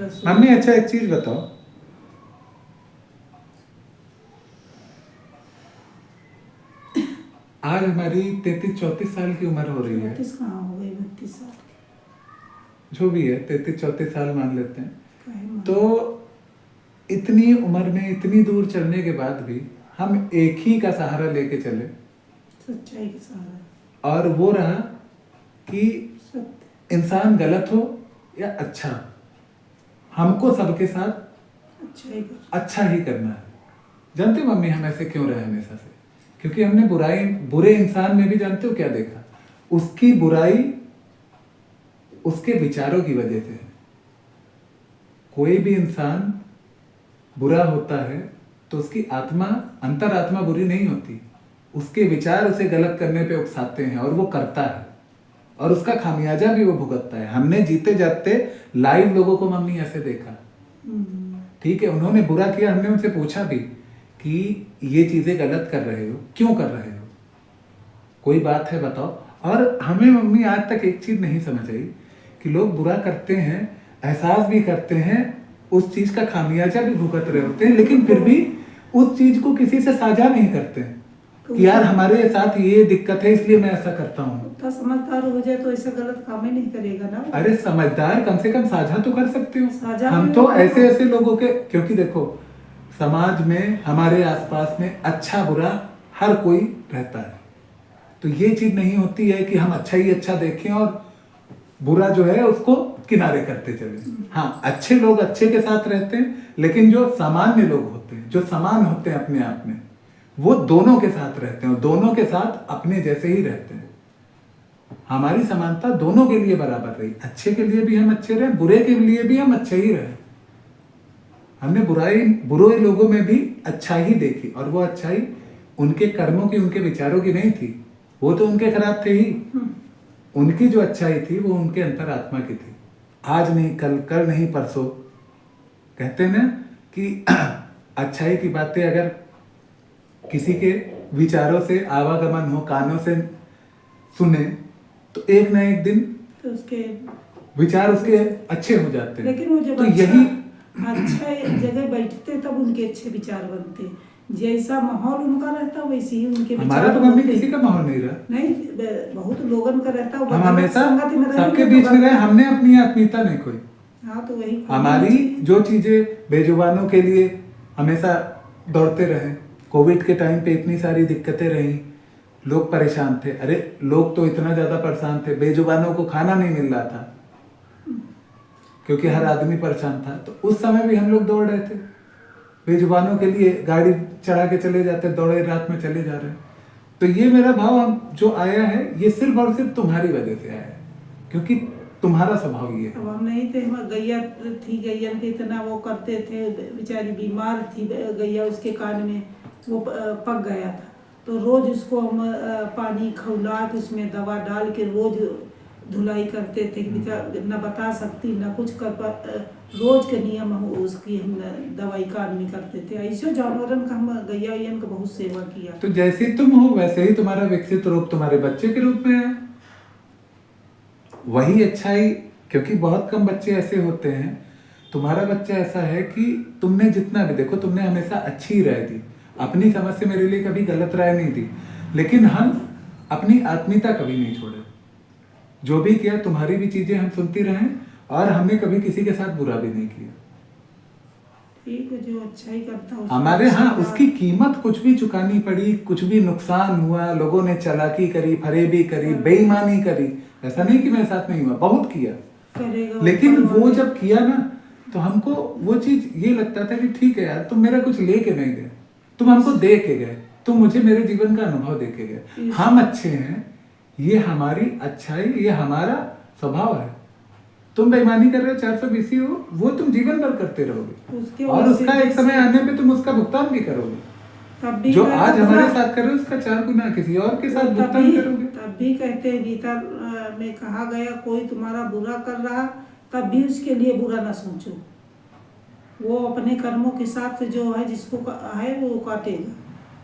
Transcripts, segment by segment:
Mummy अच्छा एक चीज बताओ, आज हमारी 33-34 साल की उम्र हो रही है। 32 कहाँ हो गई, 32 साल जो भी है 33-34 साल मान लेते हैं। काहे मान। तो इतनी उम्र में इतनी दूर चलने के बाद भी हम एक ही का सहारा लेके चले, सच्चाई के सहारा, और वो रहा कि सत्य, इंसान गलत हो या अच्छा, हमको सबके साथ अच्छाई कर, अच्छा ही करना है। जानते हो मम्मी हम ऐसे क्यों रहे हमेशा से? क्योंकि हमने बुरे इंसान में भी जानते हो क्या देखा? उसकी बुराई उसके विचारों की वजह से है। कोई भी इंसान बुरा होता है तो उसकी आत्मा, अंतरात्मा बुरी नहीं होती, उसके विचार उसे गलत करने पे उकसाते हैं और वो करता है, और उसका खामियाजा भी वो भुगतता है। हमने जीते जागते लाइव लोगों को मम्मी ऐसे देखा, ठीक है, उन्होंने बुरा किया, हमने उनसे पूछा भी कि ये चीजें गलत कर रहे हो, क्यों कर रहे हो, कोई बात है बताओ। और हमें मम्मी आज तक एक चीज नहीं समझ आई कि लोग बुरा करते हैं, एहसास भी करते हैं, उस चीज का खामियाजा भी भुगत रहे होते हैं, लेकिन फिर भी उस चीज को किसी से साझा नहीं करते हैं कि यार हमारे साथ ये दिक्कत है इसलिए मैं ऐसा करता हूँ। उतना समझदार हो जाए तो ऐसा गलत काम ही नहीं करेगा ना। अरे समझदार कम से कम साझा तो कर सकते हो। साझा हम भी तो होगा। ऐसे ऐसे लोगों के, क्योंकि देखो समाज में हमारे आसपास में अच्छा बुरा हर कोई रहता है, तो ये चीज नहीं होती है कि हम अच्छा ही अच्छा देखें और बुरा जो है उसको किनारे करते चले। हाँ, अच्छे लोग अच्छे के साथ रहते हैं, लेकिन जो सामान्य लोग होते हैं, जो समान होते हैं अपने आप में, वो दोनों के साथ रहते हैं और दोनों के साथ अपने जैसे ही रहते हैं। हमारी समानता दोनों के लिए बराबर रही, अच्छे के लिए भी हम अच्छे रहे, बुरे के लिए भी हम अच्छे ही रहे। हमने बुरे लोगों में भी अच्छाई ही देखी, और वो अच्छाई उनके कर्मों की, उनके विचारों की नहीं थी, वो तो उनके खराब थे ही। उनकी जो अच्छाई थी वो उनके अंतरात्मा की थी। आज नहीं कल, कल नहीं परसों, कहते हैं ना कि अच्छाई की बातें अगर किसी के विचारों से आवागमन हो, कानों से सुने, तो एक ना एक दिन तो उसके विचार उसके अच्छे हो जाते हैं। लेकिन वो जब तो अच्छा यही जगह बैठते तब उनके अच्छे विचार बनते। जैसा माहौल उनका रहता वैसे ही उनके हमारा विचार तो मम्मी बनते। किसी का माहौल नहीं रहा। नहीं, बहुत लोगन का रहता। हम हमेशा संगत में रहेंगे सबके तो बीच में गलत। रहे, हमने अपनी आत्मीयता नहीं खोई। हाँ, तो वही हमारी जो चीजें बेजुबानों के लिए हमेशा दौड़ते रहे। कोविड के टाइम पे इतनी सारी दिक्कतें रही, लोग परेशान थे। अरे लोग तो इतना ज्यादा परेशान थे, बेजुबानों को खाना नहीं मिल रहा था क्योंकि हर आदमी परेशान था। तो उस समय भी हम लोग दौड़ रहे थे बेजुबानों के लिए, गाड़ी चढ़ा के चले जाते, दौड़े रात में चले जा रहे। तो ये मेरा भाव जो आया है ये सिर्फ और सिर्फ तुम्हारी वजह से आया है, क्योंकि तुम्हारा स्वभाव ये है। अब हम नहीं थे, हम गैया थी, गैया के इतना वो करते थे, बेचारी बीमार थी गैया, उसके कान में वो पक गया था, तो रोज उसको हम पानी खौला के उसमें दवा डाल के रोज धुलाई करते थे। न बता सकती न कुछ कर, रोज के नियम हो उसकी हम दवाई कान में करते थे। ऐसे जानवरन का हम गैया का बहुत सेवा किया। तो जैसे तुम हो वैसे ही तुम्हारा विकसित रूप तुम्हारे बच्चे के रूप में है, वही अच्छाई। क्योंकि बहुत कम बच्चे ऐसे होते हैं, तुम्हारा बच्चा ऐसा है कि तुमने जितना भी देखो, तुमने हमेशा अच्छी राय दी, अपनी समझ से मेरे लिए कभी गलत राय नहीं दी, लेकिन हम अपनी आत्मीयता कभी नहीं छोड़े। जो भी किया तुम्हारी भी चीजें हम सुनती रहे, और हमने कभी किसी के साथ बुरा भी नहीं किया। ठीक है, जो अच्छाई करता है हमारे हाँ उसकी कीमत कुछ भी चुकानी पड़ी, कुछ भी नुकसान हुआ, लोगों ने चालाकी करी, फरेबी करी, बेईमानी करी, ऐसा नहीं कि मेरे साथ नहीं हुआ, बहुत किया, लेकिन वो जब किया ना तो हमको वो चीज ये लगता था कि ठीक है यार, तुम मेरा कुछ लेके नहीं गए, तुम हमको दे के गए, तुम मुझे मेरे जीवन का अनुभव दे के गए। हम अच्छे हैं, ये हमारी अच्छाई, ये हमारा स्वभाव है। तुम बेईमानी कर रहे हो, 420 हो, वो तुम जीवन भर करते रहोगे, और उसका एक समय आने पे तुम उसका भुगतान भी करोगे। जो आज हमारे साथ कर रहे हो उसका 4 गुना किसी और के साथ भुगतान करोगे। तब भी कहते हैं गीता में कहा गया, कोई तुम्हारा बुरा कर रहा तब भी उसके लिए बुरा ना सोचो, वो अपने कर्मों के साथ जो है जिसको है वो काटेगा,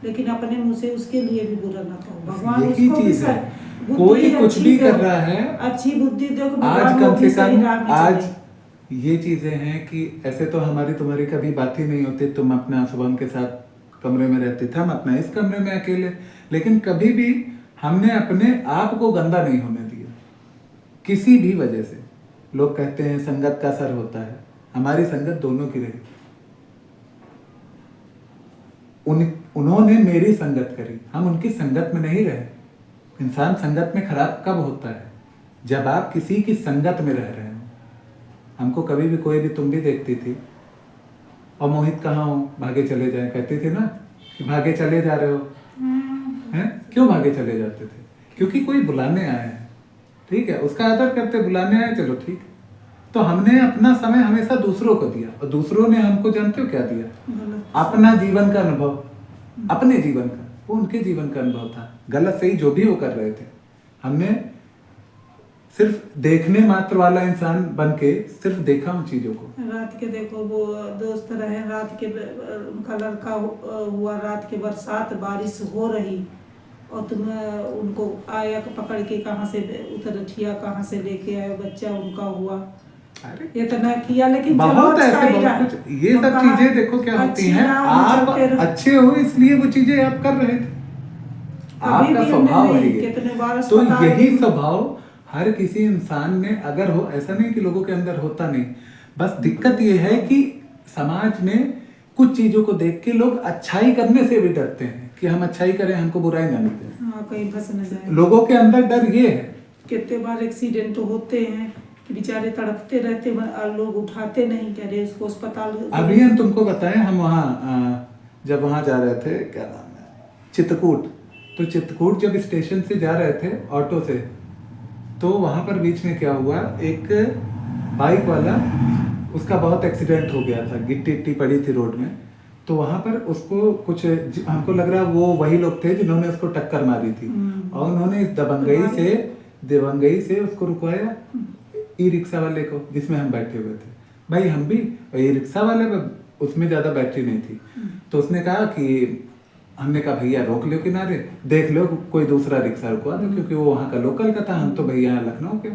लेकिन अपने मुंह से उसके लिए भी बुरा ना कहो। भगवान उसको भी कोई कुछ भी कर रहा है, अच्छी बुद्धि दो, आज कम से कम आज ये चीज़ें हैं कि ऐसे तो हमारी तुम्हारी कभी बात ही नहीं होती, तुम अपना शुभम के साथ कमरे में रहते थे, हम अपना इस कमरे में अकेले, लेकिन कभी भी हमने अपने आप को गंदा नहीं होने दिया किसी भी वजह से। लोग कहते हैं संगत का असर होता है, हमारी संगत दोनों की रही। उन्होंने मेरी संगत करी, हम उनकी संगत में नहीं रहे। इंसान संगत में खराब कब होता है? जब आप किसी की संगत में रह रहे हो। हमको कभी भी कोई भी, तुम भी देखती थी, और मोहित कहाँ हो, भागे चले जाए, कहती थी ना कि भागे चले जा रहे हो, हैं? क्यों भागे चले जाते थे? क्योंकि कोई बुलाने आया है, ठीक है, उसका आदर करते, बुलाने आए, चलो ठीक। तो हमने अपना समय हमेशा दूसरों को दिया, और दूसरों ने हमको जानते हो क्या दिया? अपना जीवन का अनुभव, अपने जीवन का, वो उनके जीवन का अनुभव था। गलत सही जो भी वो कर रहे थे, हमने सिर्फ देखने मात्र वाला इंसान बन के सिर्फ देखा उन चीजों को। रात के देखो वो दोस्त रहे, रात के उनका लड़का हुआ, रात के बरसात बारिश हो रही, और तुम उनको आया पकड़ के कहाँ से उतरठिया कहाँ से लेके आए, बच्चा उनका हुआ, इतना किया, लेकिन बहुत ऐसे बहुत कुछ। ये सब चीजें देखो क्या होती हैं, आप अच्छे हो इसलिए वो चीजें आप कर रहे थे, आपका स्वभाव है। तो यही स्वभाव हर किसी इंसान में अगर हो, ऐसा नहीं कि लोगों के अंदर होता नहीं, बस दिक्कत ये है कि समाज में कुछ चीजों को देख के लोग अच्छाई करने से भी डरते हैं कि हम अच्छाई करें, हमको बुराई ना मिले, कहीं फंस न जाए। लोगों के अंदर डर ये है। कितने बार एक्सीडेंट होते हैं कि बेचारे तड़पते रहते हैं, लोग उठाते नहीं, कह रहे उसको अस्पताल। अभी हम तुमको बताएं, हम वहाँ जब वहाँ जा रहे थे, क्या नाम है, चित्रकूट, तो चित्रकूट जब स्टेशन से जा रहे थे ऑटो से, तो वहाँ पर बीच में क्या हुआ, एक बाइक वाला, उसका बहुत एक्सीडेंट हो गया था, गिट्टी इट्टी पड़ी थी रोड में, तो वहाँ पर उसको कुछ, हमको लग रहा वो वही लोग थे जिन्होंने उसको टक्कर मारी थी, और उन्होंने इस दबंगई से उसको रुकवाया, ई रिक्शा वाले को, जिसमें हम बैठे हुए थे। भाई हम भी, ई रिक्शा वाले उसमें ज़्यादा बैटरी नहीं थी, तो उसने कहा कि, हमने कहा भैया रोक लो किनारे, देख लो कोई दूसरा रिक्शा रुकवा दो, क्योंकि वो वहाँ का लोकल का था, हम तो भैया लखनऊ के।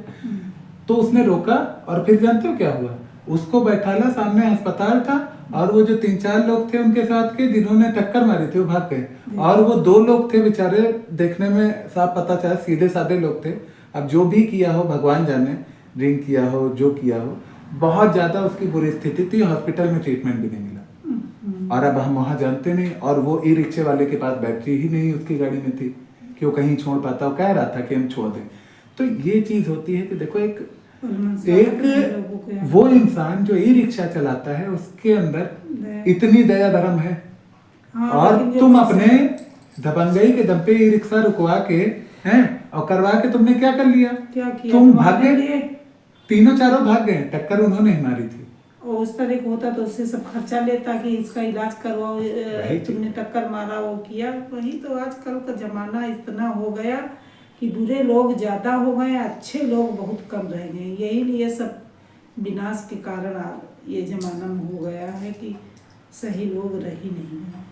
तो उसने रोका, और फिर जानते हो क्या हुआ, उसको बैठाला, सामने अस्पताल था, और वो जो 3-4 लोग थे उनके साथ के जिन्होंने टक्कर मारी थी वो भाग गए, और वो 2 लोग थे बेचारे, देखने में साफ पता चला सीधे साधे लोग थे। अब जो भी किया हो भगवान जाने, ड्रिंक किया हो, जो किया हो, बहुत ज्यादा उसकी बुरी स्थिति थी, हॉस्पिटल में ट्रीटमेंट भी नहीं मिला। और अब हम वहाँ जानते नहीं, और वो ई रिक्शे वाले के पास बैटरी ही नहीं उसकी गाड़ी में थी कि वो कहीं छोड़ पाता, वो कह रहा था कि हम छोड़ दें। तो ये चीज होती है कि देखो, एक वो इंसान जो ई रिक्शा चलाता है उसके अंदर इतनी दया धर्म है, और तुम अपने दबंगई के दम पे ई रिक्शा रुकवा के हैं, और करवा के तुमने क्या कर लिया? क्या किया? तुम भाग गए, 3-4 भाग गए, टक्कर उन्होंने ही मारी थी। और उस तरह का होता तो उससे सब खर्चा लेता कि इसका इलाज करवाओ, तुमने टक्कर मारा, वो किया। वही तो आजकल का जमाना इतना हो गया कि बुरे लोग ज्यादा हो गए, अच्छे लोग बहुत कम रह गए। यही लिए सब विनाश के कारण ये जमाना में हो गया है कि सही लोग रह ही नहीं है।